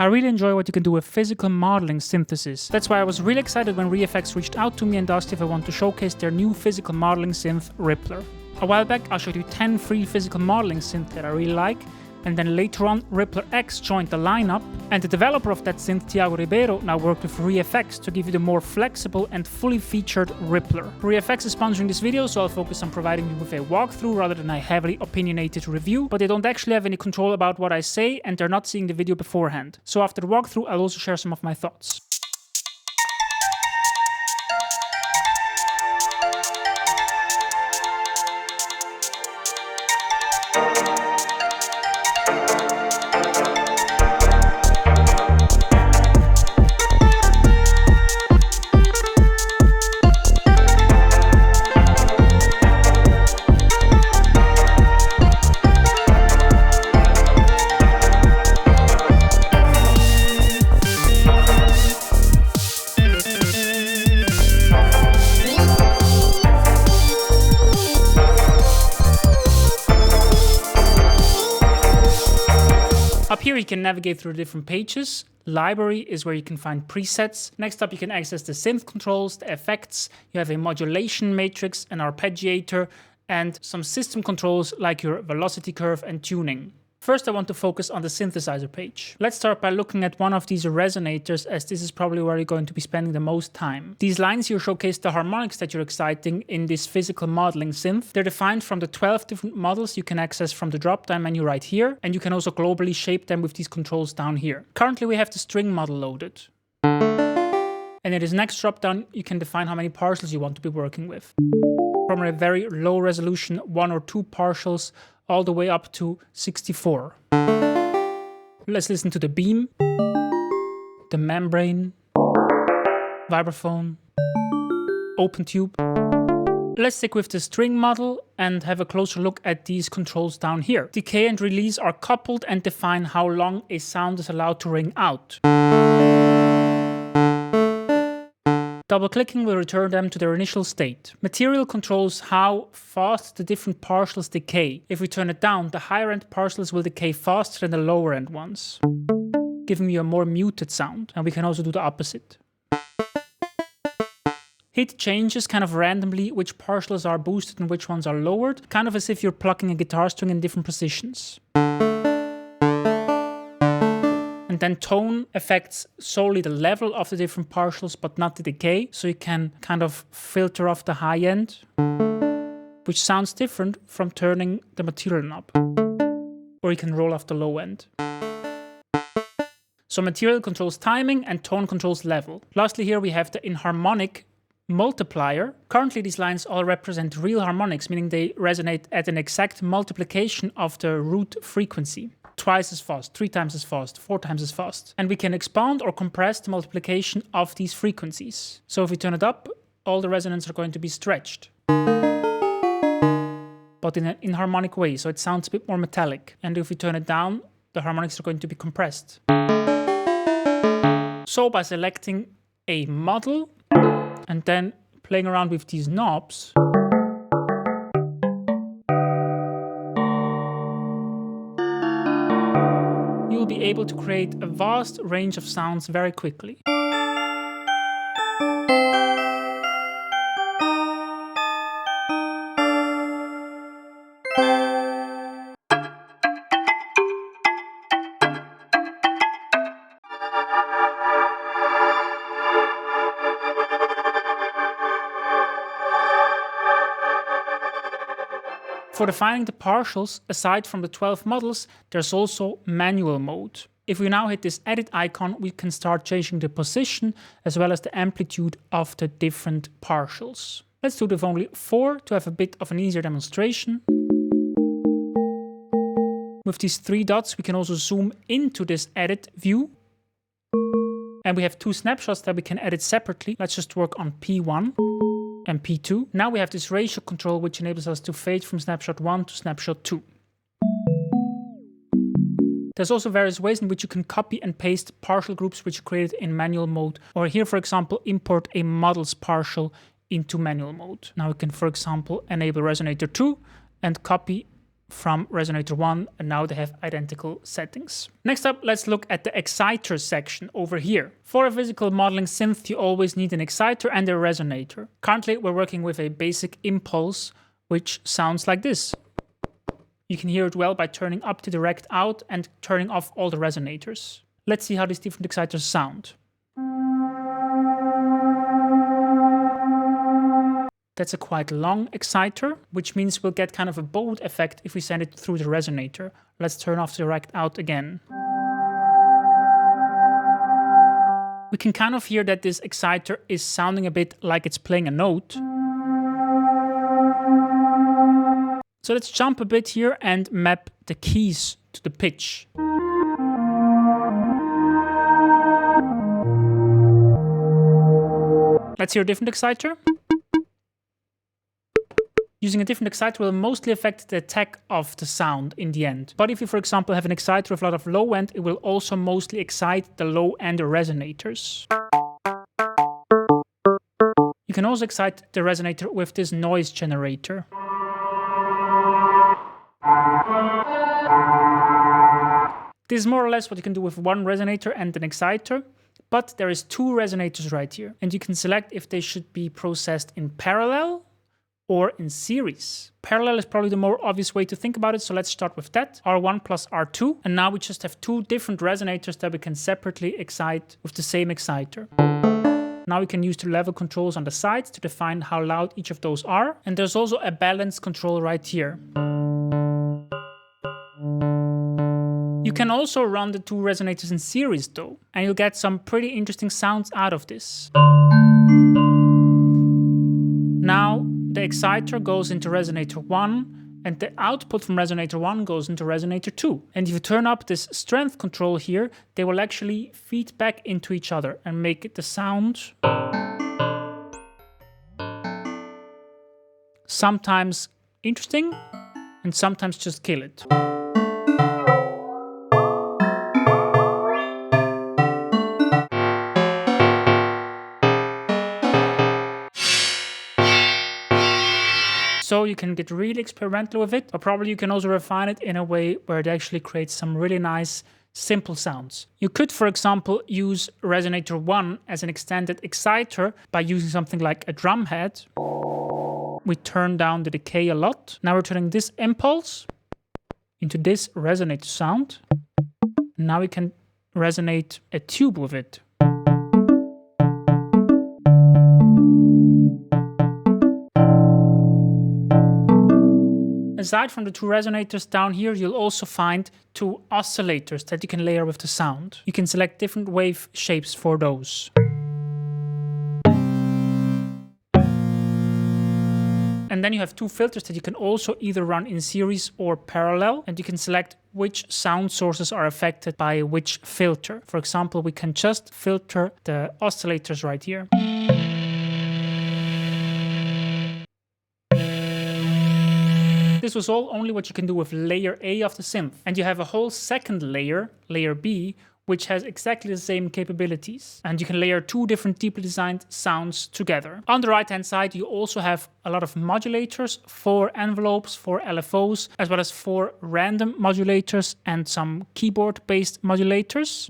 I really enjoy what you can do with physical modeling synthesis. That's why I was really excited when reFX reached out to me and asked if I want to showcase their new physical modeling synth, Rippler. A while back I showed you 10 free physical modeling synths that I really like, and then later on RipplerX joined the lineup, and the developer of that synth, Thiago Ribeiro, now worked with reFX to give you the more flexible and fully featured Rippler. reFX is sponsoring this video, so I'll focus on providing you with a walkthrough rather than a heavily opinionated review, but they don't actually have any control about what I say and they're not seeing the video beforehand. So after the walkthrough I'll also share some of my thoughts. Up here you can navigate through different pages. Library is where you can find presets. Next up you can access the synth controls, the effects. You have a modulation matrix, an arpeggiator, and some system controls like your velocity curve and tuning. First I want to focus on the synthesizer page. Let's start by looking at one of these resonators, as this is probably where you're going to be spending the most time. These lines here showcase the harmonics that you're exciting in this physical modeling synth. They're defined from the 12 different models you can access from the drop-down menu right here, and you can also globally shape them with these controls down here. Currently we have the string model loaded. And in this next drop-down you can define how many partials you want to be working with. From a very low resolution 1 or 2 partials all the way up to 64. Let's listen to the beam, the membrane, vibraphone, open tube. Let's stick with the string model and have a closer look at these controls down here. Decay and release are coupled and define how long a sound is allowed to ring out. Double-clicking will return them to their initial state. Material controls how fast the different partials decay. If we turn it down, the higher-end partials will decay faster than the lower-end ones, giving you a more muted sound. And we can also do the opposite. Hit changes kind of randomly which partials are boosted and which ones are lowered, kind of as if you're plucking a guitar string in different positions. And then tone affects solely the level of the different partials but not the decay, so you can kind of filter off the high end, which sounds different from turning the material knob. Or you can roll off the low end. So material controls timing and tone controls level. Lastly here we have the inharmonic multiplier. Currently these lines all represent real harmonics, meaning they resonate at an exact multiplication of the root frequency. Twice as fast, 3 times as fast, 4 times as fast. And we can expand or compress the multiplication of these frequencies. So if we turn it up, all the resonances are going to be stretched, but in an inharmonic way, so it sounds a bit more metallic. And if we turn it down, the harmonics are going to be compressed. So by selecting a model and then playing around with these knobs, you'll be able to create a vast range of sounds very quickly. For defining the partials, aside from the 12 models, there's also manual mode. If we now hit this edit icon, we can start changing the position as well as the amplitude of the different partials. Let's do it with only 4 to have a bit of an easier demonstration. With these 3 dots, we can also zoom into this edit view. And we have 2 snapshots that we can edit separately. Let's just work on P1. And P2. Now we have this ratio control which enables us to fade from snapshot 1 to snapshot 2. There's also various ways in which you can copy and paste partial groups which you created in manual mode, or here for example import a models partial into manual mode. Now we can for example enable Resonator 2 and copy from Resonator 1, and now they have identical settings. Next up, let's look at the exciter section over here. For a physical modeling synth, you always need an exciter and a resonator. Currently, we're working with a basic impulse, which sounds like this. You can hear it well by turning up the direct out and turning off all the resonators. Let's see how these different exciters sound. That's a quite long exciter, which means we'll get kind of a bold effect if we send it through the resonator. Let's turn off the direct out again. We can kind of hear that this exciter is sounding a bit like it's playing a note. So let's jump a bit here and map the keys to the pitch. Let's hear a different exciter. Using a different exciter will mostly affect the attack of the sound in the end. But if you, for example, have an exciter with a lot of low end, it will also mostly excite the low and the resonators. You can also excite the resonator with this noise generator. This is more or less what you can do with one resonator and an exciter. But there is two resonators right here. And you can select if they should be processed in parallel or in series. Parallel is probably the more obvious way to think about it, so let's start with that. R1 plus R2, and now we just have two different resonators that we can separately excite with the same exciter. Now we can use the level controls on the sides to define how loud each of those are, and there's also a balance control right here. You can also run the two resonators in series though, and you'll get some pretty interesting sounds out of this. Now, the exciter goes into Resonator 1 and the output from Resonator 1 goes into Resonator 2. And if you turn up this strength control here, they will actually feed back into each other and make the sound sometimes interesting and sometimes just kill it. So you can get really experimental with it, but probably you can also refine it in a way where it actually creates some really nice, simple sounds. You could, for example, use Resonator 1 as an extended exciter by using something like a drum head. We turn down the decay a lot. Now we're turning this impulse into this resonator sound. Now we can resonate a tube with it. Aside from the two resonators down here, you'll also find two oscillators that you can layer with the sound. You can select different wave shapes for those. And then you have two filters that you can also either run in series or parallel, and you can select which sound sources are affected by which filter. For example, we can just filter the oscillators right here. This was all only what you can do with layer A of the synth. And you have a whole second layer, layer B, which has exactly the same capabilities. And you can layer two different deeply designed sounds together. On the right hand side, you also have a lot of modulators, 4 envelopes, 4 LFOs, as well as 4 random modulators and some keyboard-based modulators.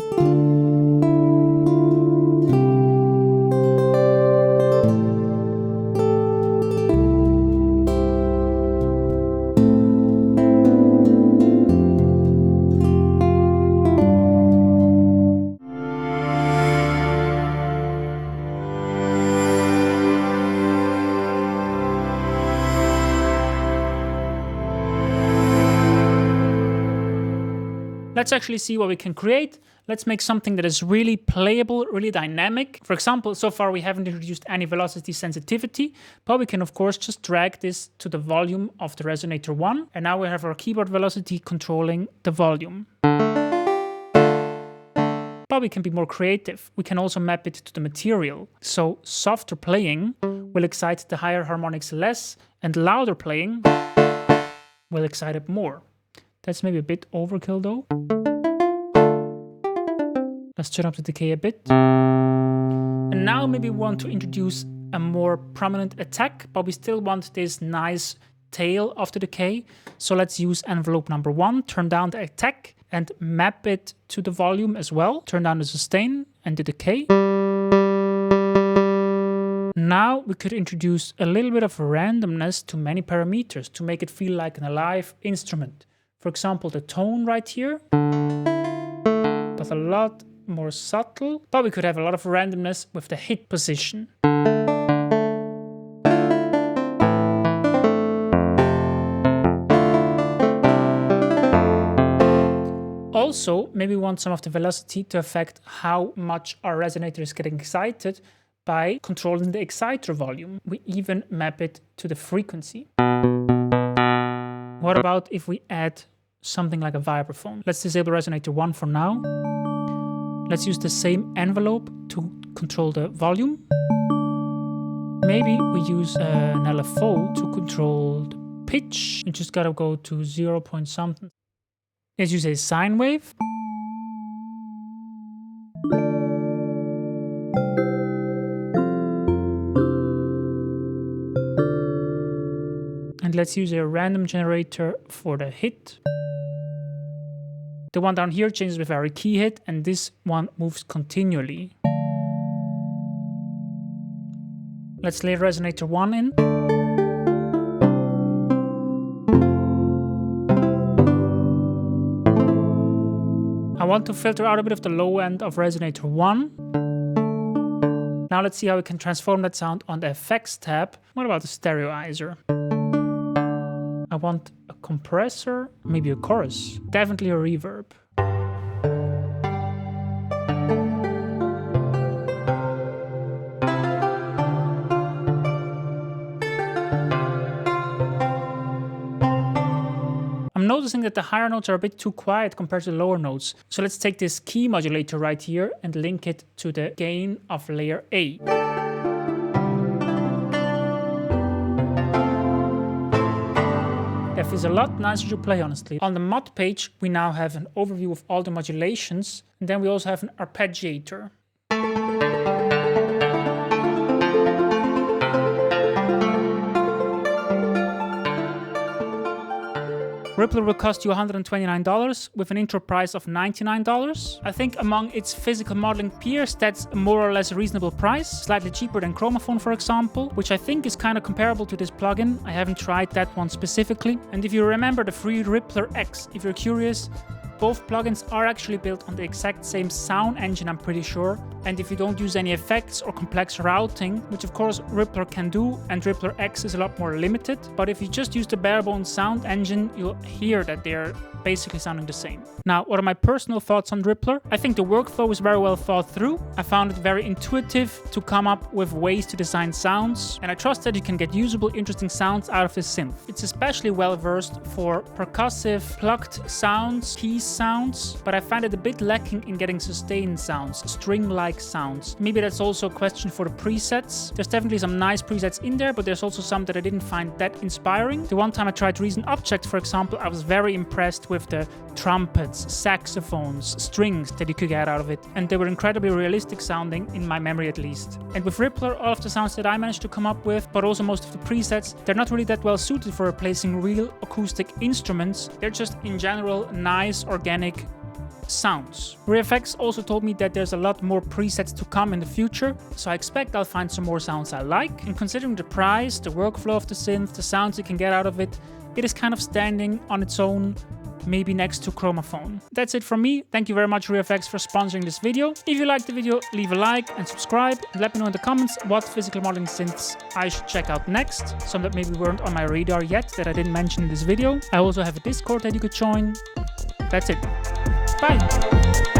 Let's actually see what we can create. Let's make something that is really playable, really dynamic. For example, so far we haven't introduced any velocity sensitivity, but we can of course just drag this to the volume of the Resonator 1. And now we have our keyboard velocity controlling the volume. But we can be more creative. We can also map it to the material. So softer playing will excite the higher harmonics less, and louder playing will excite it more. That's maybe a bit overkill though. Let's turn up the decay a bit. And now maybe we want to introduce a more prominent attack, but we still want this nice tail of the decay. So let's use envelope number 1, turn down the attack and map it to the volume as well. Turn down the sustain and the decay. Now we could introduce a little bit of randomness to many parameters to make it feel like an alive instrument. For example, the tone right here, but a lot more subtle. But we could have a lot of randomness with the hit position. Also, maybe we want some of the velocity to affect how much our resonator is getting excited by controlling the exciter volume. We even map it to the frequency. What about if we add something like a vibraphone? Let's disable resonator 1 for now. Let's use the same envelope to control the volume. Maybe we use an LFO to control the pitch. You just gotta go to 0 point something. Let's use a sine wave. And let's use a random generator for the hit. The one down here changes with every key hit, and this one moves continually. Let's lay resonator 1 in. I want to filter out a bit of the low end of resonator 1. Now let's see how we can transform that sound on the effects tab. What about the stereoizer? I want a compressor, maybe a chorus, definitely a reverb. I'm noticing that the higher notes are a bit too quiet compared to the lower notes. So let's take this key modulator right here and link it to the gain of layer A. That feels a lot nicer to play, honestly. On the mod page, we now have an overview of all the modulations, and then we also have an arpeggiator. Rippler will cost you $129 with an intro price of $99. I think among its physical modeling peers, that's a more or less reasonable price, slightly cheaper than Chromaphone, for example, which I think is kind of comparable to this plugin. I haven't tried that one specifically. And if you remember the free RipplerX, if you're curious, both plugins are actually built on the exact same sound engine, I'm pretty sure. And if you don't use any effects or complex routing, which of course Rippler can do, and RipplerX is a lot more limited, but if you just use the bare bones sound engine, you'll hear that they're basically sounding the same. Now, what are my personal thoughts on Rippler? I think the workflow is very well thought through. I found it very intuitive to come up with ways to design sounds, and I trust that you can get usable, interesting sounds out of this synth. It's especially well versed for percussive, plucked sounds, key sounds, but I find it a bit lacking in getting sustained sounds, string-like sounds. Maybe that's also a question for the presets. There's definitely some nice presets in there, but there's also some that I didn't find that inspiring. The one time I tried Reason Object, for example, I was very impressed with the trumpets, saxophones, strings that you could get out of it, and they were incredibly realistic sounding, in my memory at least. And with Rippler, all of the sounds that I managed to come up with, but also most of the presets, they're not really that well suited for replacing real acoustic instruments. They're just in general nice, organic sounds. reFX also told me that there's a lot more presets to come in the future, so I expect I'll find some more sounds I like. And considering the price, the workflow of the synth, the sounds you can get out of it, it is kind of standing on its own, maybe next to Chromaphone. That's it from me. Thank you very much reFX for sponsoring this video. If you liked the video, leave a like and subscribe, and let me know in the comments what physical modeling synths I should check out next, some that maybe weren't on my radar yet that I didn't mention in this video. I also have a Discord that you could join. That's it. Bye!